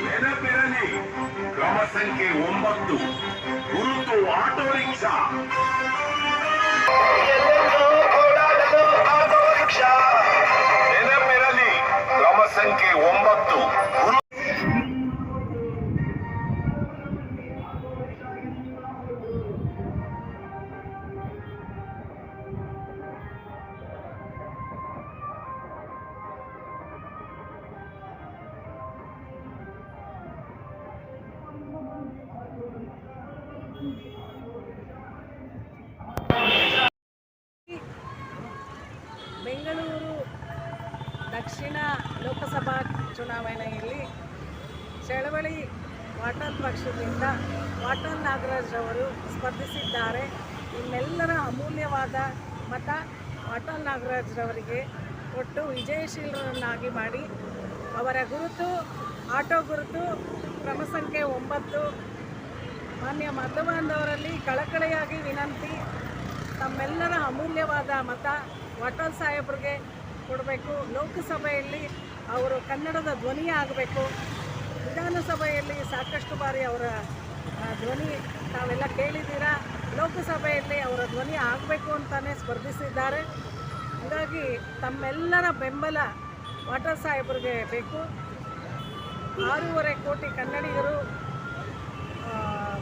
ನೆನಪಿರಲಿ, ಕ್ರಮ ಸಂಖ್ಯೆ 9 ಗುರುತು ಆಟೋ ರಿಕ್ಷಾ. ನೆನಪಿರಲಿ, ಕ್ರಮ ಸಂಖ್ಯೆ 9 ಬೆಂಗಳೂರು ದಕ್ಷಿಣ ಲೋಕಸಭಾ ಚುನಾವಣೆಯಲ್ಲಿ ಚಳವಳಿ ವಾಟಾಳ್ ಪಕ್ಷದಿಂದ ವಾಟಾಳ್ ನಾಗರಾಜ್ ಅವರು ಸ್ಪರ್ಧಿಸಿದ್ದಾರೆ. ನಿಮ್ಮೆಲ್ಲರ ಅಮೂಲ್ಯವಾದ ಮತ ವಾಟಾಳ್ ನಾಗರಾಜ್ ರವರಿಗೆ ಕೊಟ್ಟು ವಿಜಯಶೀಲರನ್ನಾಗಿ ಮಾಡಿ, ಅವರ ಗುರುತು ಆಟೋ ಗುರುತು ಕ್ರಮ ಸಂಖ್ಯೆ 9. ಮಾನ್ಯ ಮತಬಾಂಧವರಲ್ಲಿ ಕಳಕಳಿಯಾಗಿ ವಿನಂತಿ, ತಮ್ಮೆಲ್ಲರ ಅಮೂಲ್ಯವಾದ ಮತ ವಾಟಾಳ್ ಸಾಹೇಬ್ರಿಗೆ ಕೊಡಬೇಕು. ಲೋಕಸಭೆಯಲ್ಲಿ ಅವರು ಕನ್ನಡದ ಧ್ವನಿ ಆಗಬೇಕು. ವಿಧಾನಸಭೆಯಲ್ಲಿ ಸಾಕಷ್ಟು ಬಾರಿ ಅವರ ಧ್ವನಿ ತಾವೆಲ್ಲ ಕೇಳಿದ್ದೀರಾ. ಲೋಕಸಭೆಯಲ್ಲಿ ಅವರ ಧ್ವನಿ ಆಗಬೇಕು ಅಂತಲೇ ಸ್ಪರ್ಧಿಸಿದ್ದಾರೆ. ಹಾಗಾಗಿ ತಮ್ಮೆಲ್ಲರ ಬೆಂಬಲ ವಾಟಾಳ್ ಸಾಹೇಬ್ರಿಗೆ ಬೇಕು. 6.5 ಕೋಟಿ ಕನ್ನಡಿಗರು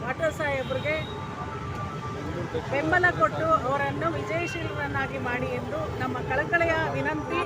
ವಾಟಾಳ್ ಸಾಹೇಬ್ರಿಗೆ ಬೆಂಬಲ ಕೊಟ್ಟು ಅವರನ್ನು ವಿಜಯಶೀಲರನ್ನಾಗಿ ಮಾಡಿ ಎಂದು ನಮ್ಮ ಕಳಕಳಿಯ ವಿನಂತಿ.